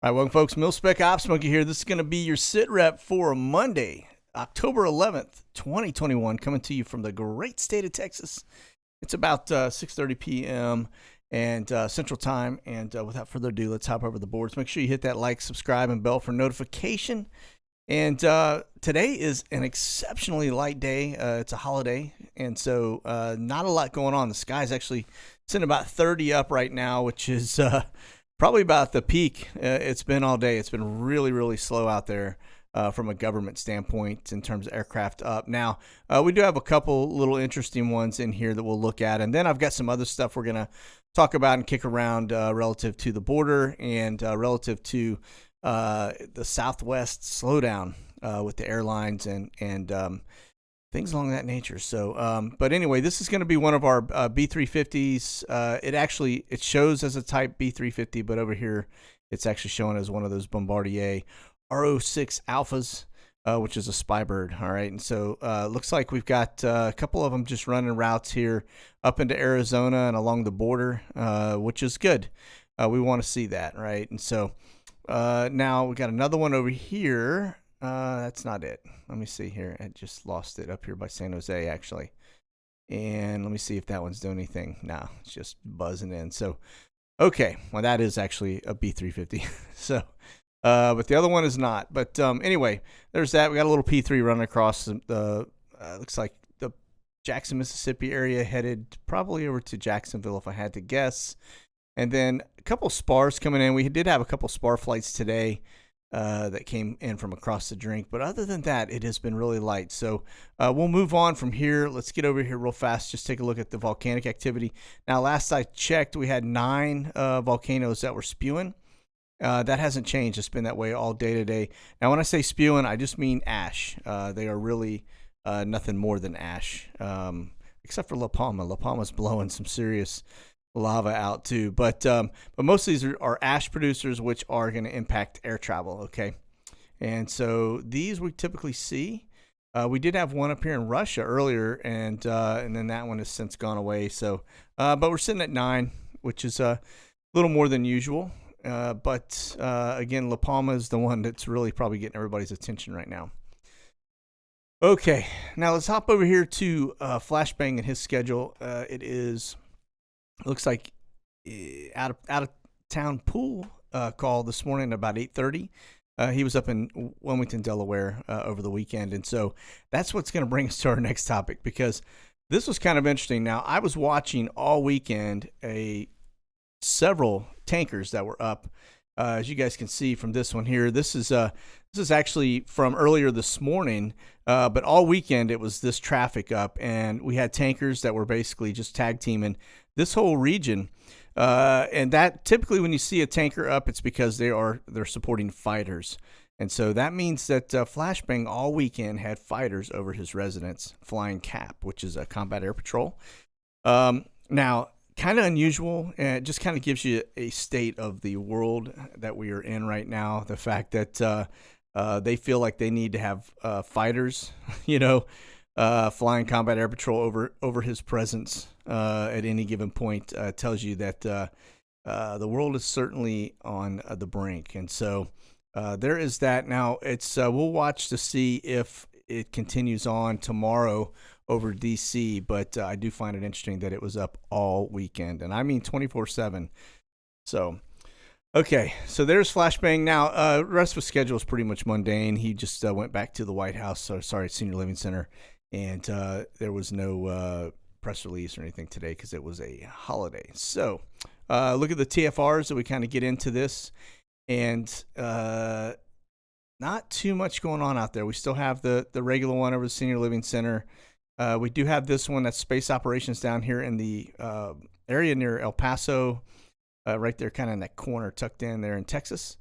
All right, welcome, folks. Mil-Spec Ops Monkey here. This is going to be your sit rep for Monday, October 11th, 2021, coming to you from the great state of Texas. It's about 6:30 p.m. and Central Time. And without further ado, let's hop over the boards. Make sure you hit that like, subscribe, and bell for notification. And today is an exceptionally light day. It's a holiday, and so not a lot going on. The sky's actually sitting about 30 up right now, which is probably about the peak it's been all day. It's been really, really slow out there from a government standpoint in terms of aircraft up. Now, we do have a couple little interesting ones in here that we'll look at, and then I've got some other stuff we're going to talk about and kick around relative to the border and relative to the Southwest slowdown with the airlines and things along that nature. So, but anyway, this is going to be one of our B350s. It shows as a type B350, but over here it's actually showing as one of those Bombardier RO6 Alphas, which is a spy bird. All right, and so looks like we've got a couple of them just running routes here up into Arizona and along the border, which is good. We want to see that, right? And so now we got another one over here. That's not it. Let me see here. I just lost it up here by San Jose, actually. And let me see if that one's doing anything. No, it's just buzzing in. So, okay. Well, that is actually a B350. So, but the other one is not. But anyway, there's that. We got a little P3 running across the, looks like the Jackson, Mississippi area, headed probably over to Jacksonville, if I had to guess. And then a couple spars coming in. We did have a couple spar flights today that came in from across the drink. But other than that, it has been really light. So we'll move on from here. Let's get over here real fast. Just take a look at the volcanic activity. Now, last I checked, we had 9 volcanoes that were spewing. That hasn't changed. It's been that way all day today. Now, when I say spewing, I just mean ash. They are really nothing more than ash, except for La Palma. La Palma's blowing some serious lava out too, but most of these are ash producers, which are going to impact air travel. Okay, and so these we typically see. We did have one up here in Russia earlier, and then that one has since gone away. So, but we're sitting at 9, which is a little more than usual. But again, La Palma is the one that's really probably getting everybody's attention right now. Okay, now let's hop over here to Flashbang and his schedule. Looks like out of town pool call this morning at about 8:30. He was up in Wilmington, Delaware over the weekend. And so that's what's going to bring us to our next topic, because this was kind of interesting. Now, I was watching all weekend several tankers that were up. As you guys can see from this one here, this is actually from earlier this morning, but all weekend it was this traffic up, and we had tankers that were basically just tag teaming this whole region. And that typically when you see a tanker up, it's because they're supporting fighters. And so that means that Flashbang all weekend had fighters over his residence flying CAP, which is a combat air patrol. Now, kind of unusual, and it just kind of gives you a state of the world that we are in right now. The fact that they feel like they need to have fighters, flying combat air patrol over his presence at any given point tells you that the world is certainly on the brink. And so there is that. Now, it's we'll watch to see if it continues on tomorrow over DC, but I do find it interesting that it was up all weekend, and I mean 24/7. So, okay, so there's Flashbang. Now, the rest of his schedule is pretty much mundane. He just went back to the White House, Senior Living Center, and there was no press release or anything today because it was a holiday. So, look at the TFRs that we kind of get into this, and not too much going on out there. We still have the regular one over the Senior Living Center. We do have this one that's space operations down here in the area near El Paso, right there, kind of in that corner tucked in there in Texas.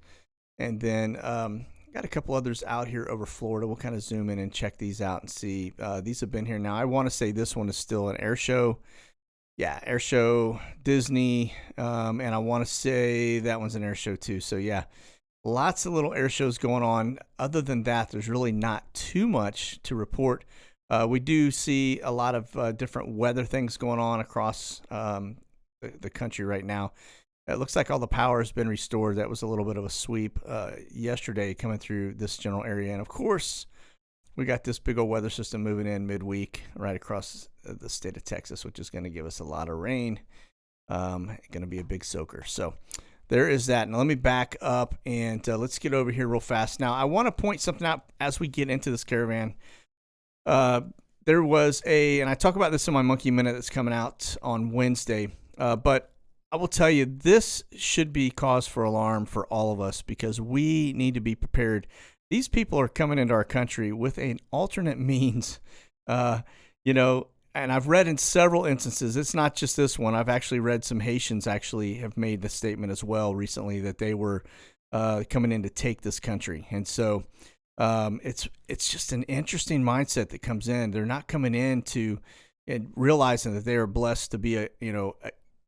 And then got a couple others out here over Florida. We'll kind of zoom in and check these out and see. These have been here. Now, I want to say this one is still an air show. Yeah, air show, Disney. And I want to say that one's an air show too. So, yeah, lots of little air shows going on. Other than that, there's really not too much to report. We do see a lot of different weather things going on across the country right now. It looks like all the power has been restored. That was a little bit of a sweep yesterday coming through this general area. And of course, we got this big old weather system moving in midweek right across the state of Texas, which is going to give us a lot of rain. Going to be a big soaker. So there is that. Now let me back up and let's get over here real fast. Now I want to point something out as we get into this caravan. There was and I talk about this in my Monkey Minute that's coming out on Wednesday, but I will tell you, this should be cause for alarm for all of us because we need to be prepared. These people are coming into our country with an alternate means, and I've read in several instances, it's not just this one. I've actually read some Haitians actually have made the statement as well recently that they were coming in to take this country. And so it's just an interesting mindset that comes in. They're not coming in to realizing that they are blessed to be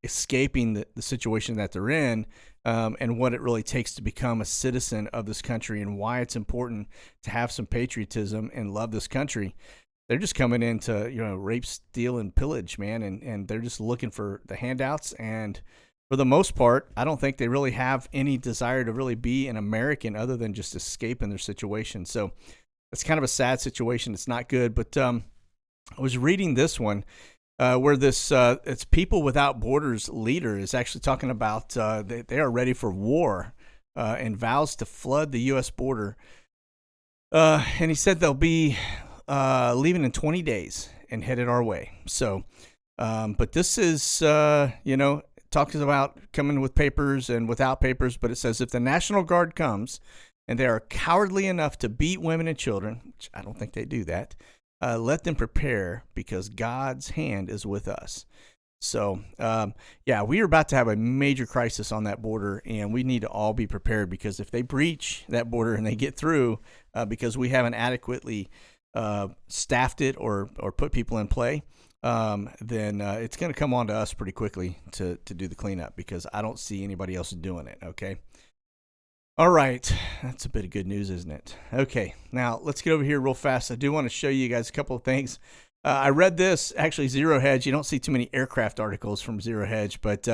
escaping the situation that they're in, and what it really takes to become a citizen of this country and why it's important to have some patriotism and love this country. They're just coming in to, rape, steal, and pillage, man, and they're just looking for the handouts. And for the most part, I don't think they really have any desire to really be an American other than just escaping their situation. So it's kind of a sad situation. It's not good. But I was reading this one where it's People Without Borders leader is actually talking about they are ready for war and vows to flood the U.S. border. And he said they'll be leaving in 20 days and headed our way. So, but this is, talks about coming with papers and without papers, but it says if the National Guard comes and they are cowardly enough to beat women and children, which I don't think they do that, let them prepare because God's hand is with us. So, we are about to have a major crisis on that border, and we need to all be prepared because if they breach that border and they get through because we haven't adequately staffed it or put people in play, then it's going to come on to us pretty quickly to do the cleanup because I don't see anybody else doing it. Okay. All right. That's a bit of good news, isn't it? Okay. Now let's get over here real fast. I do want to show you guys a couple of things. I read this, actually, Zero Hedge. You don't see too many aircraft articles from Zero Hedge, but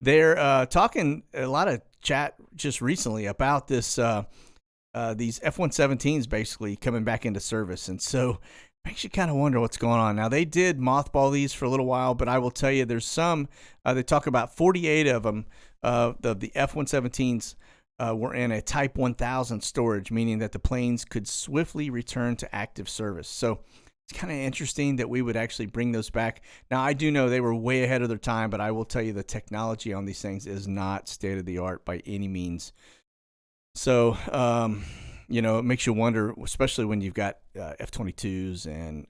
they're talking a lot of chat just recently about this these F-117s basically coming back into service. And so makes you kind of wonder what's going on. Now, they did mothball these for a little while, but I will tell you there's some, they talk about 48 of them, the F-117s were in a Type 1000 storage, meaning that the planes could swiftly return to active service. So it's kind of interesting that we would actually bring those back. Now, I do know they were way ahead of their time, but I will tell you the technology on these things is not state-of-the-art by any means. So, it makes you wonder, especially when you've got F-22s and,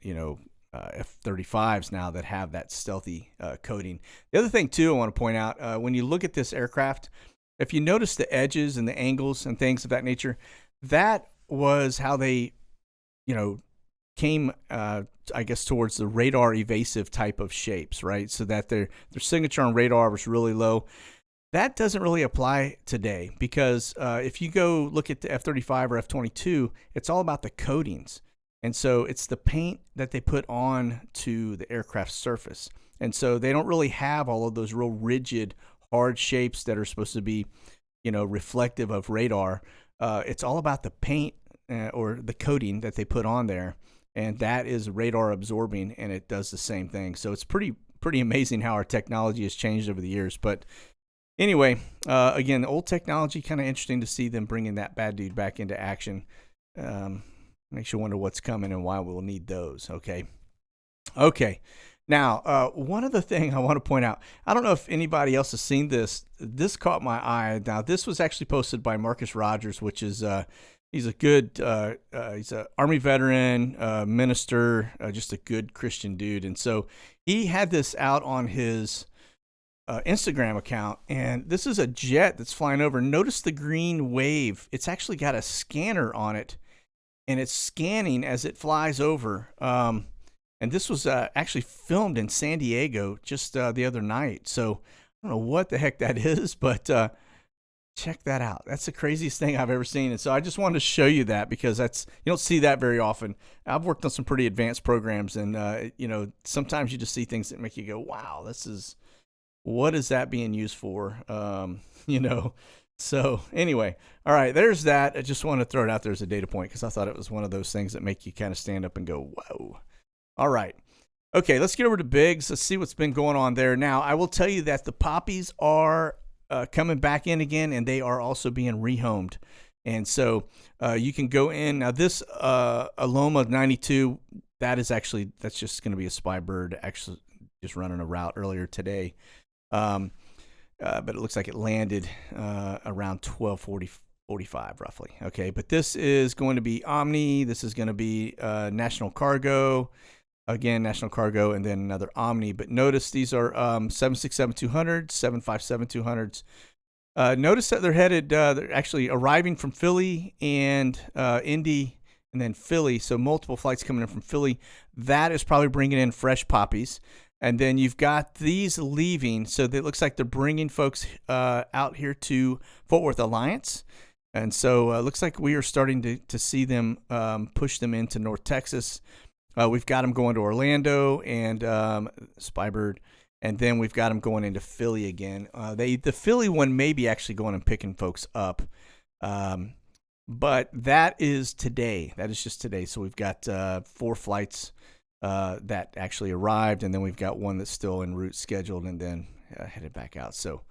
F-35s now that have that stealthy coating. The other thing, too, I want to point out, when you look at this aircraft, if you notice the edges and the angles and things of that nature, that was how they, came, I guess, towards the radar evasive type of shapes, right? So that their signature on radar was really low. That doesn't really apply today because if you go look at the F-35 or F-22, it's all about the coatings. And so it's the paint that they put on to the aircraft surface. And so they don't really have all of those real rigid, hard shapes that are supposed to be, reflective of radar. It's all about the paint or the coating that they put on there. And that is radar absorbing, and it does the same thing. So it's pretty amazing how our technology has changed over the years. But anyway, again, the old technology, kind of interesting to see them bringing that bad dude back into action. Makes you wonder what's coming and why we'll need those. Okay. Now, one other thing I want to point out, I don't know if anybody else has seen this. This caught my eye. Now, this was actually posted by Marcus Rogers, which is he's a good he's an Army veteran, minister, just a good Christian dude. And so he had this out on his Instagram account, and this is a jet that's flying over. Notice the green wave. It's actually got a scanner on it, and it's scanning as it flies over. And this was actually filmed in San Diego just the other night. So I don't know what the heck that is, but check that out. That's the craziest thing I've ever seen. And so I just wanted to show you that because you don't see that very often. I've worked on some pretty advanced programs, and sometimes you just see things that make you go, wow, this is what is that being used for? You know, so anyway, all right, there's that. I just want to throw it out there as a data point because I thought it was one of those things that make you kind of stand up and go, whoa. All right. Okay, let's get over to Biggs. Let's see what's been going on there. Now, I will tell you that the poppies are coming back in again, and they are also being rehomed. And so you can go in. Now, this Holloman 92, that's just going to be a spy bird actually just running a route earlier today. But it looks like it landed around 12:45 roughly. Okay, but this is going to be Omni. This is going to be National Cargo. Again, National Cargo, and then another Omni. But notice these are 767-200s, 757-200s. Notice that they're headed, they're actually arriving from Philly and Indy, and then Philly. So multiple flights coming in from Philly. That is probably bringing in fresh poppies. And then you've got these leaving. So it looks like they're bringing folks out here to Fort Worth Alliance. And so it looks like we are starting to see them push them into North Texas. We've got them going to Orlando and Spybird, and then we've got them going into Philly again. The Philly one may be actually going and picking folks up, but that is today. That is just today. So we've got 4 flights that actually arrived, and then we've got one that's still en route scheduled, and then headed back out. So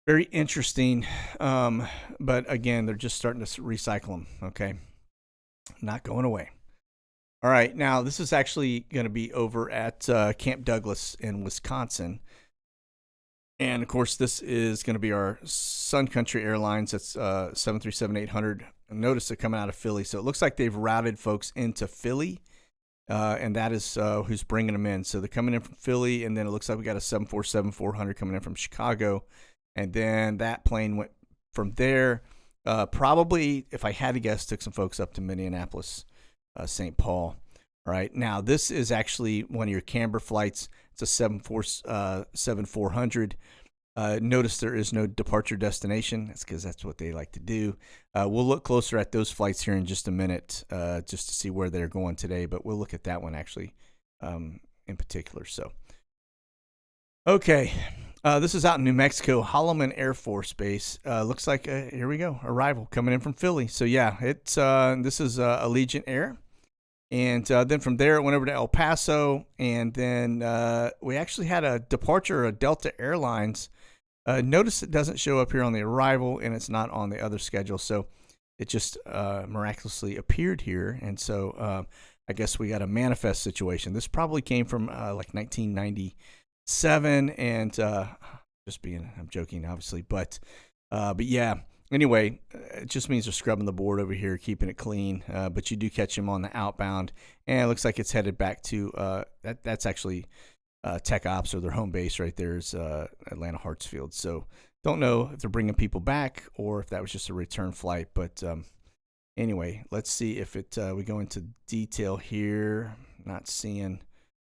very interesting, but again, they're just starting to recycle them. Okay, not going away. All right, now this is actually going to be over at Camp Douglas in Wisconsin. And, of course, this is going to be our Sun Country Airlines. That's 737-800. Notice they're coming out of Philly. So it looks like they've routed folks into Philly, and that is who's bringing them in. So they're coming in from Philly, and then it looks like we got a 747-400 coming in from Chicago. And then that plane went from there. Probably, if I had to guess, took some folks up to Minneapolis, St. Paul. All right. Now, this is actually one of your Canberra flights. It's a 747-400. Notice there is no departure destination. That's because that's what they like to do. We'll look closer at those flights here in just a minute just to see where they're going today. But we'll look at that one actually in particular. So, okay. This is out in New Mexico, Holloman Air Force Base. Looks like, here we go, arrival coming in from Philly. So, yeah, this is Allegiant Air. And then from there, it went over to El Paso. And then we actually had a departure of Delta Airlines. Notice it doesn't show up here on the arrival, and it's not on the other schedule. So it just miraculously appeared here. And so I guess we got a manifest situation. This probably came from like 1997. And I'm joking, obviously. But yeah. Anyway, it just means they're scrubbing the board over here, keeping it clean. But you do catch them on the outbound, and it looks like it's headed back to that's actually Tech Ops, or their home base right there is Atlanta Hartsfield. So don't know if they're bringing people back or if that was just a return flight. But anyway, let's see if we go into detail here. Not seeing.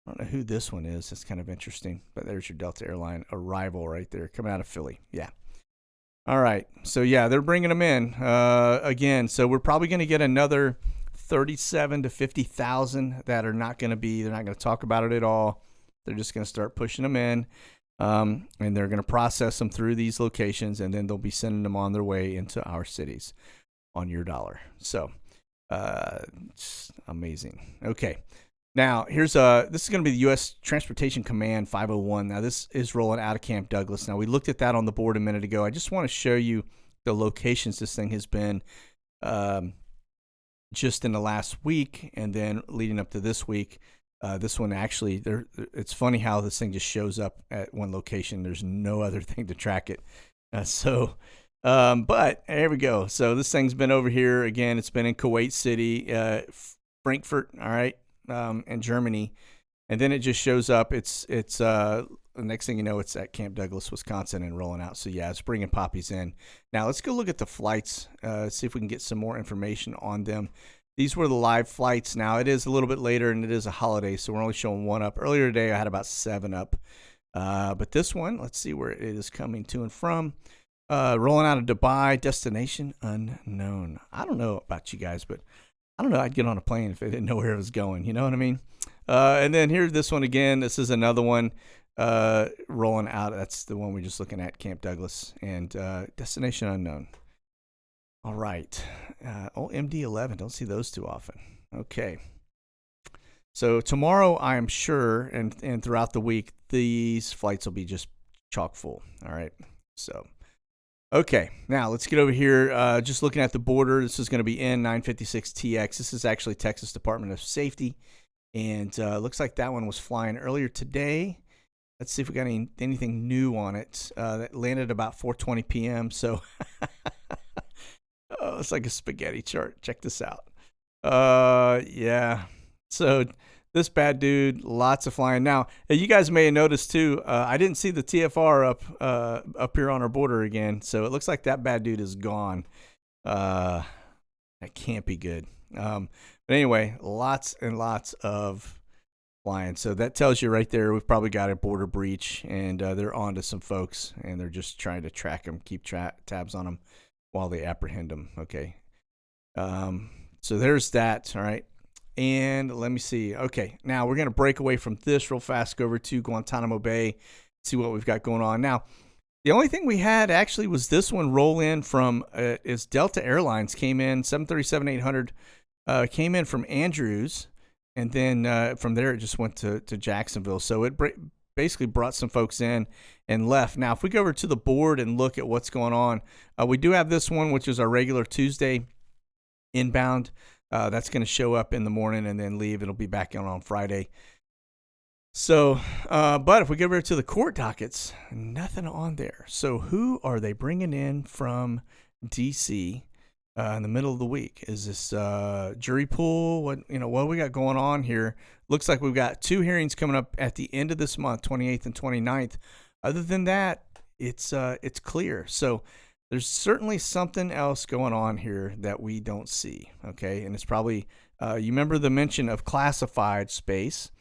I don't know who this one is. That's kind of interesting. But there's your Delta Airline arrival right there, coming out of Philly. Yeah. All right, so yeah, they're bringing them in again. So we're probably going to get another 37 to 50,000 that are not going to be. They're not going to talk about it at all. They're just going to start pushing them in, and they're going to process them through these locations, and then they'll be sending them on their way into our cities on your dollar. So, it's amazing. Okay. Now, this is going to be the U.S. Transportation Command 501. Now, this is rolling out of Camp Douglas. Now, we looked at that on the board a minute ago. I just want to show you the locations this thing has been just in the last week, and then leading up to this week. This one actually, it's funny how this thing just shows up at one location. There's no other thing to track it. But there we go. So this thing's been over here. Again, it's been in Kuwait City, Frankfurt, all right. And Germany, and then it just shows up. It's the next thing you know, it's at Camp Douglas, Wisconsin, and rolling out. So yeah, it's bringing poppies in. Now let's go look at the flights. See if we can get some more information on them. These were the live flights. Now it is a little bit later, and it is a holiday, so we're only showing one up. Earlier today, I had about 7 up, but this one, let's see where it is coming to and from. Rolling out of Dubai, destination unknown. I don't know about you guys, but I don't know. I'd get on a plane if I didn't know where it was going. You know what I mean? And then here's this one again. This is another one. rolling out. That's the one we're just looking at, Camp Douglas, and Destination Unknown. All right. MD-11. Don't see those too often. Okay. So tomorrow, I am sure, and throughout the week, these flights will be just chock full. All right. So, okay. Now, let's get over here. Just looking at the border, this is going to be N956TX. This is actually Texas Department of Safety. And looks like that one was flying earlier today. Let's see if we got anything new on it. That landed about 4:20 p.m. So, oh, it's like a spaghetti chart. Check this out. Yeah. So this bad dude, lots of flying. Now, you guys may have noticed too, I didn't see the TFR up here on our border again. So it looks like that bad dude is gone. That can't be good. But anyway, lots and lots of flying. So that tells you right there, we've probably got a border breach, and they're on to some folks, and they're just trying to track them, keep tabs on them while they apprehend them. Okay. So there's that. All right. And let me see. Okay, now we're going to break away from this real fast, go over to Guantanamo Bay, see what we've got going on. Now, the only thing we had actually was this one roll in from, is Delta Airlines came in, 737-800, came in from Andrews, and then from there it just went to Jacksonville. So it basically brought some folks in and left. Now, if we go over to the board and look at what's going on, we do have this one, which is our regular Tuesday inbound. That's going to show up in the morning and then leave. It'll be back on Friday. So, but if we get over to the court dockets, nothing on there. So who are they bringing in from D.C. In the middle of the week? Is this jury pool? What we got going on here? Looks like we've got 2 hearings coming up at the end of this month, 28th and 29th. Other than that, it's clear. So there's certainly something else going on here that we don't see, okay? And it's probably, you remember the mention of classified space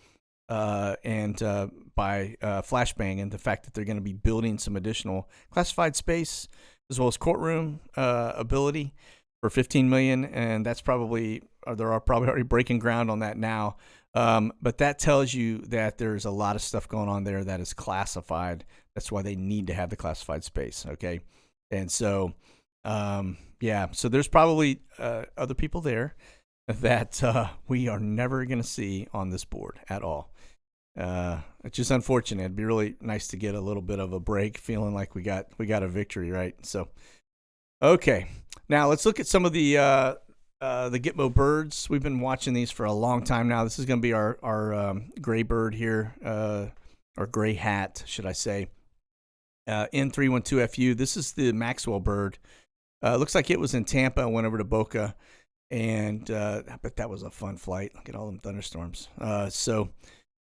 and by Flashbang, and the fact that they're going to be building some additional classified space as well as courtroom ability for $15 million, and that's probably, they're probably already breaking ground on that now. But that tells you that there's a lot of stuff going on there that is classified. That's why they need to have the classified space, okay? And so, so there's probably other people there that we are never going to see on this board at all. It's just unfortunate. It'd be really nice to get a little bit of a break, feeling like we got a victory, right? So, okay. Now let's look at some of the Gitmo birds. We've been watching these for a long time now. This is going to be our gray bird here, or gray hat, should I say. N312FU. This is the Maxwell bird. Looks like it was in Tampa and went over to Boca, and I bet that was a fun flight. Look at all them thunderstorms.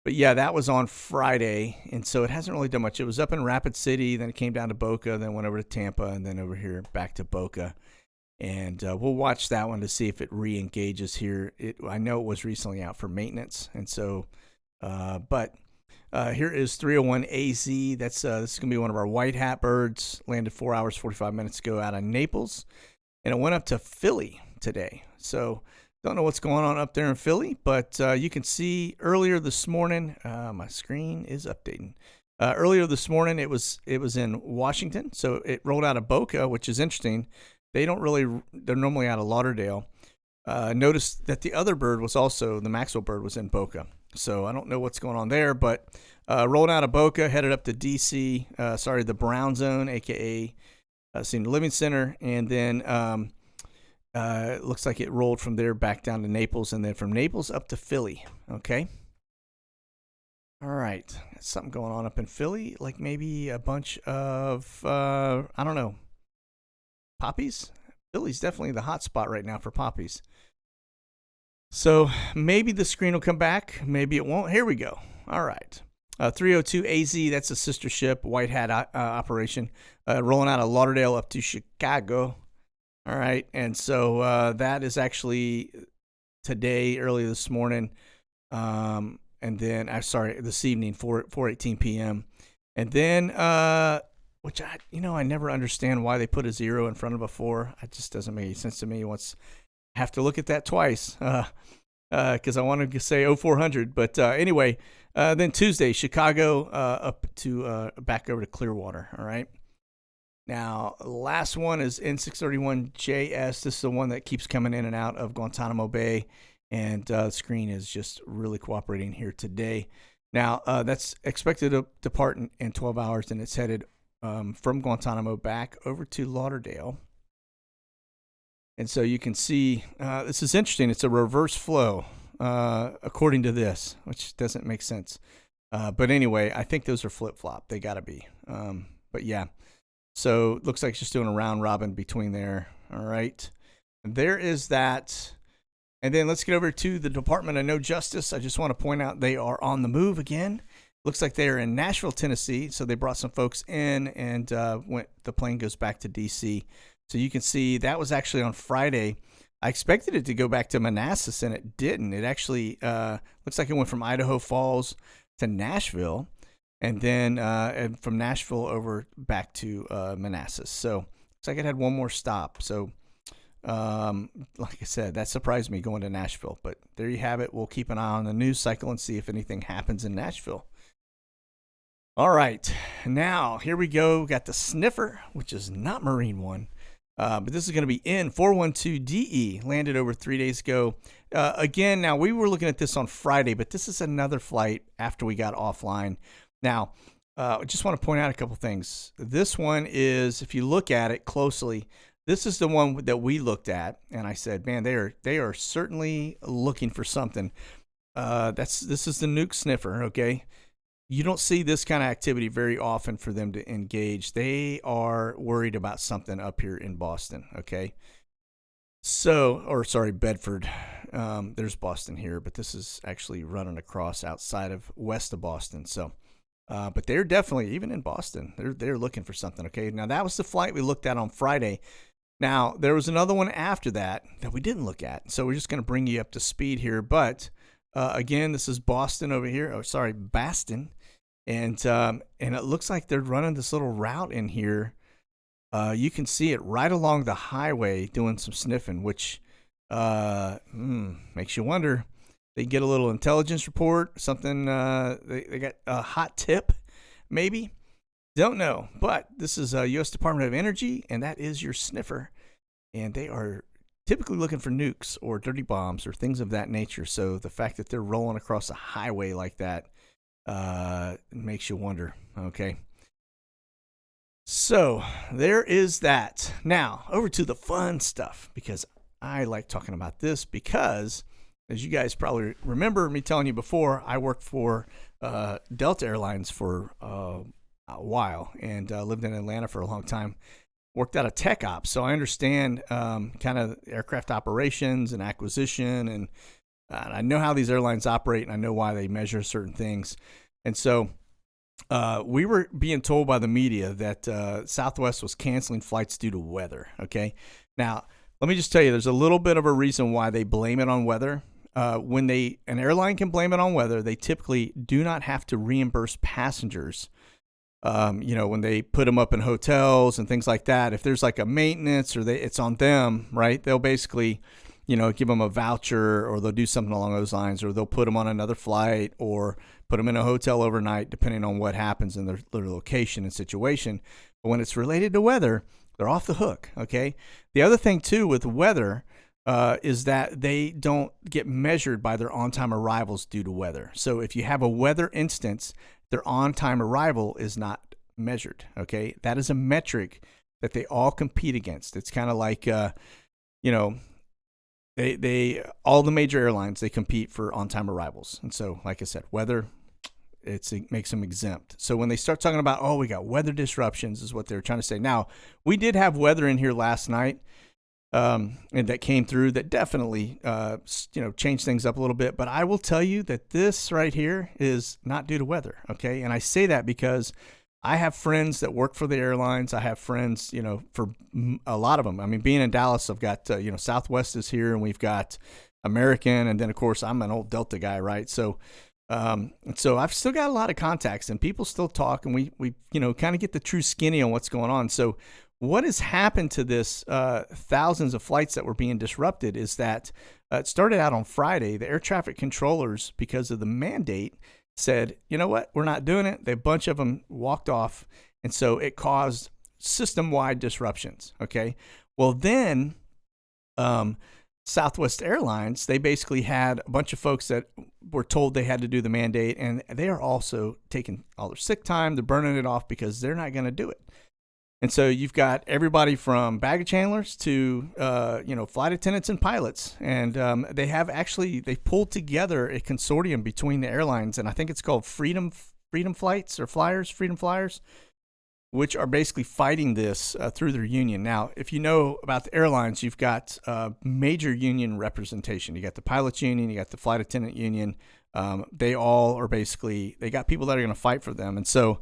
But yeah, that was on Friday, and so it hasn't really done much. It was up in Rapid City, then it came down to Boca, then went over to Tampa, and then over here back to Boca. And we'll watch that one to see if it re-engages here. I know it was recently out for maintenance, and so, but here is 301AZ. This is going to be one of our white hat birds. Landed 4 hours, 45 minutes ago out of Naples. And it went up to Philly today. So don't know what's going on up there in Philly, but you can see earlier this morning, my screen is updating. Earlier this morning, it was in Washington. So it rolled out of Boca, which is interesting. They're normally out of Lauderdale. Notice that the other bird was also, the Maxwell bird was in Boca. So I don't know what's going on there, but rolled out of Boca, headed up to D.C., the Brown Zone, a.k.a. Senior Living Center, and then it looks like it rolled from there back down to Naples, and then from Naples up to Philly, okay? All right, something going on up in Philly, like maybe a bunch of, I don't know, poppies? Philly's definitely the hot spot right now for poppies. So maybe the screen will come back. Maybe it won't. Here we go. All right. 302AZ, that's a sister ship, white hat operation, rolling out of Lauderdale up to Chicago. All right. And so that is actually today, early this morning. And then, this evening, 4:18 p.m. And then, which I never understand why they put a 0 in front of a 4. It just doesn't make any sense to me. Have to look at that twice because I wanted to say 0400. But anyway, Then Tuesday, Chicago up to back over to Clearwater. All right. Now, last one is N631JS. This is the one that keeps coming in and out of Guantanamo Bay, and the screen is just really cooperating here today. Now, that's expected to depart in 12 hours, and it's headed from Guantanamo back over to Lauderdale. And so you can see, this is interesting. It's a reverse flow, according to this, which doesn't make sense. But anyway, I think those are flip-flop. They got to be. But yeah. So it looks like it's just doing a round robin between there. All right. There is that. And then let's get over to the Department of No Justice. I just want to point out they are on the move again. Looks like they are in Nashville, Tennessee. So they brought some folks in, and the plane goes back to D.C. So you can see that was actually on Friday. I expected it to go back to Manassas, and it didn't. It actually looks like it went from Idaho Falls to Nashville. And then and from Nashville over back to Manassas. So looks like it had one more stop. So like I said, that surprised me going to Nashville. But there you have it. We'll keep an eye on the news cycle and see if anything happens in Nashville. All right. Now, here we go. Got the sniffer, which is not Marine One. But this is going to be N412DE. Landed over 3 days ago. Again, now we were looking at this on Friday, but this is another flight after we got offline. Now, I just want to point out a couple things. This one is, if you look at it closely, this is the one that we looked at, and I said, man, they are certainly looking for something. This is the nuke sniffer, okay? You don't see this kind of activity very often for them to engage. They are worried about something up here in Boston, okay? Bedford. There's Boston here, but this is actually running across outside of west of Boston, so... but they're definitely, even in Boston, they're looking for something, okay? Now, that was the flight we looked at on Friday. Now, there was another one after that we didn't look at, so we're just going to bring you up to speed here. But, again, this is Boston over here. Oh, sorry, Baston. And it looks like they're running this little route in here. You can see it right along the highway doing some sniffing, which makes you wonder. They get a little intelligence report, something, they got a hot tip, maybe. Don't know. But this is U.S. Department of Energy, and that is your sniffer. And they are typically looking for nukes or dirty bombs or things of that nature. So the fact that they're rolling across a highway like that makes you wonder, okay? So there is that. Now, over to the fun stuff, because I like talking about this because... as you guys probably remember me telling you before, I worked for Delta Airlines for a while and lived in Atlanta for a long time. Worked out of tech ops, so I understand kind of aircraft operations and acquisition, and I know how these airlines operate, and I know why they measure certain things. And so we were being told by the media that Southwest was canceling flights due to weather, okay? Now, let me just tell you, there's a little bit of a reason why they blame it on weather. When an airline can blame it on weather, they typically do not have to reimburse passengers. When they put them up in hotels and things like that, if there's like a maintenance or it's on them, right? They'll basically, give them a voucher, or they'll do something along those lines, or they'll put them on another flight or put them in a hotel overnight, depending on what happens in their location and situation. But when it's related to weather, they're off the hook. Okay. The other thing too with weather, is that they don't get measured by their on-time arrivals due to weather. So if you have a weather instance, their on-time arrival is not measured, okay? That is a metric that they all compete against. It's kind of like, they all the major airlines, they compete for on-time arrivals. And so, like I said, weather, it makes them exempt. So when they start talking about, we got weather disruptions is what they're trying to say. Now, we did have weather in here last night. And that came through that definitely, changed things up a little bit. But I will tell you that this right here is not due to weather, okay? And I say that because I have friends that work for the airlines. I have friends, for a lot of them. I mean, being in Dallas, I've got, Southwest is here, and we've got American. And then, of course, I'm an old Delta guy, right? So I've still got a lot of contacts, and people still talk, and we kind of get the true skinny on what's going on. So what has happened to this thousands of flights that were being disrupted is that it started out on Friday. The air traffic controllers, because of the mandate, said, you know what, we're not doing it. A bunch of them walked off. And so it caused system-wide disruptions. Okay. Well, then Southwest Airlines, they basically had a bunch of folks that were told they had to do the mandate, and they are also taking all their sick time. They're burning it off because they're not going to do it. And so you've got everybody from baggage handlers to, flight attendants and pilots. And they pulled together a consortium between the airlines, and I think it's called Freedom Flights or Freedom Flyers, which are basically fighting this through their union. Now, if you know about the airlines, you've got major union representation. You got the pilots union, you got the flight attendant union. They all are basically, they got people that are going to fight for them. And so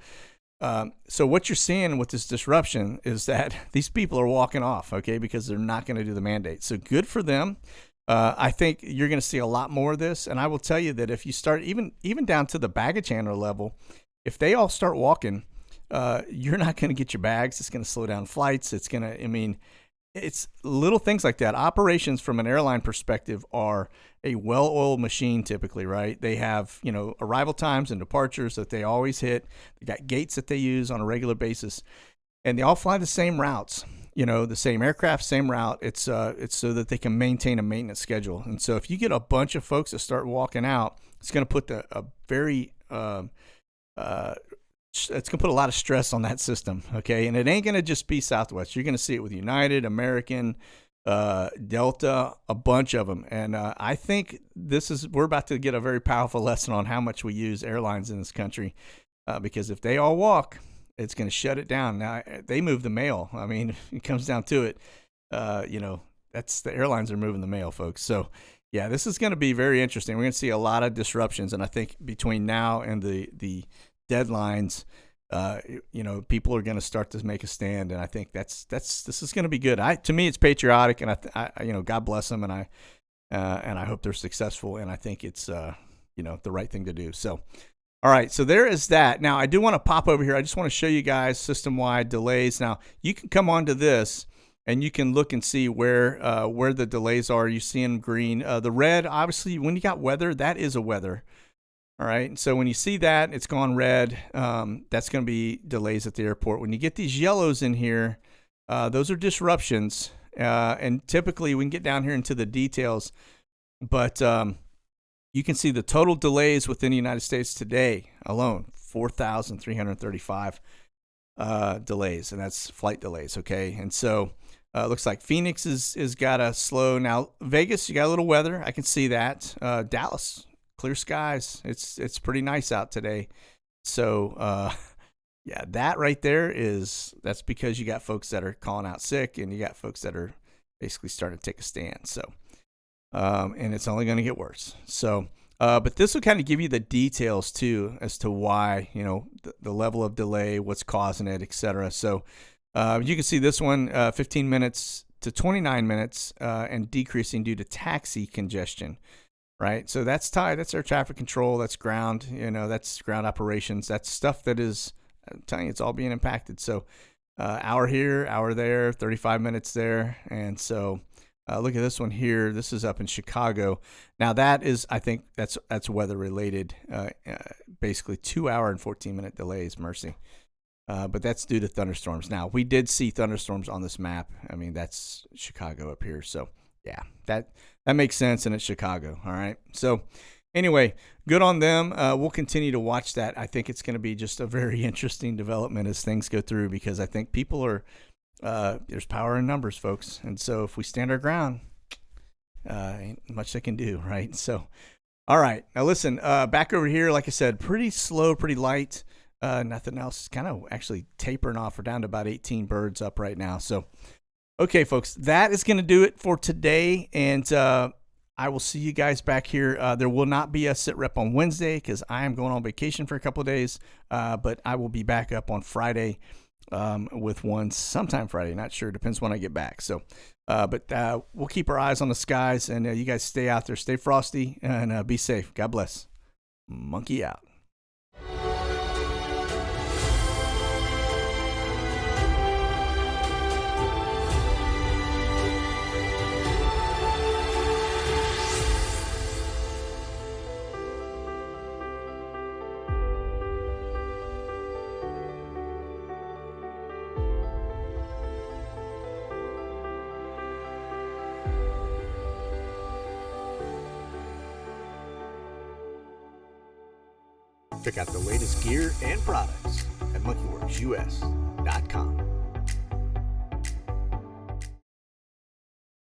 what you're seeing with this disruption is that these people are walking off, okay, because they're not going to do the mandate. So good for them. I think you're going to see a lot more of this. And I will tell you that if you start even down to the baggage handler level, if they all start walking, you're not going to get your bags. It's going to slow down flights. It's going to, it's little things like that. Operations from an airline perspective are a well-oiled machine typically, right? They have, arrival times and departures that they always hit. They got gates that they use on a regular basis, and they all fly the same routes, the same aircraft, same route. It's so that they can maintain a maintenance schedule. And so if you get a bunch of folks that start walking out, it's going to put it's going to put a lot of stress on that system, okay? And it ain't going to just be Southwest. You're going to see it with United, American, Delta, a bunch of them. And I think we're about to get a very powerful lesson on how much we use airlines in this country, because if they all walk, it's going to shut it down. Now, they move the mail. It comes down to it. That's the airlines are moving the mail, folks. So, yeah, this is going to be very interesting. We're going to see a lot of disruptions. And I think between now and the deadlines, people are going to start to make a stand, and I think this is going to be good. To me, it's patriotic, and I God bless them, and I hope they're successful, and I think it's the right thing to do. So, all right, so there is that. Now, I do want to pop over here. I just want to show you guys system-wide delays. Now, you can come onto this, and you can look and see where the delays are. You see them green. The red, obviously, when you got weather, that is a weather. All right, so when you see that, it's gone red. That's going to be delays at the airport. When you get these yellows in here, those are disruptions. And typically, we can get down here into the details, but you can see the total delays within the United States today alone, 4,335 delays, and that's flight delays, okay? And so it looks like Phoenix is got a slow. Now, Vegas, you got a little weather. I can see that. Dallas, clear skies. It's pretty nice out today. So, yeah, that right there that's because you got folks that are calling out sick, and you got folks that are basically starting to take a stand. So, and it's only going to get worse. So, but this will kind of give you the details too as to why, the level of delay, what's causing it, etc. So, you can see this one, 15 minutes to 29 minutes, and decreasing due to taxi congestion. Right. So that's air traffic control. That's ground, that's ground operations. That's stuff that is, I'm telling you, it's all being impacted. So hour here, hour there, 35 minutes there. And so look at this one here. This is up in Chicago. Now that is, I think that's weather related, basically 2 hour and 14-minute delays, mercy. But that's due to thunderstorms. Now, we did see thunderstorms on this map. That's Chicago up here. So yeah, that makes sense, and it's Chicago. All right. So anyway, good on them. We'll continue to watch that. I think it's going to be just a very interesting development as things go through, because I think people are there's power in numbers, folks. And so if we stand our ground, ain't much they can do, right? So, all right. Now listen, back over here, like I said, pretty slow, pretty light. Nothing else. Kind of actually tapering off. We're down to about 18 birds up right now. So, okay, folks, that is going to do it for today, and I will see you guys back here. There will not be a sit rep on Wednesday because I am going on vacation for a couple of days, but I will be back up on Friday with one sometime Friday. Not sure. Depends when I get back. So, but we'll keep our eyes on the skies, and you guys stay out there, stay frosty, and be safe. God bless. Monkey out. Check out the latest gear and products at monkeyworxus.com.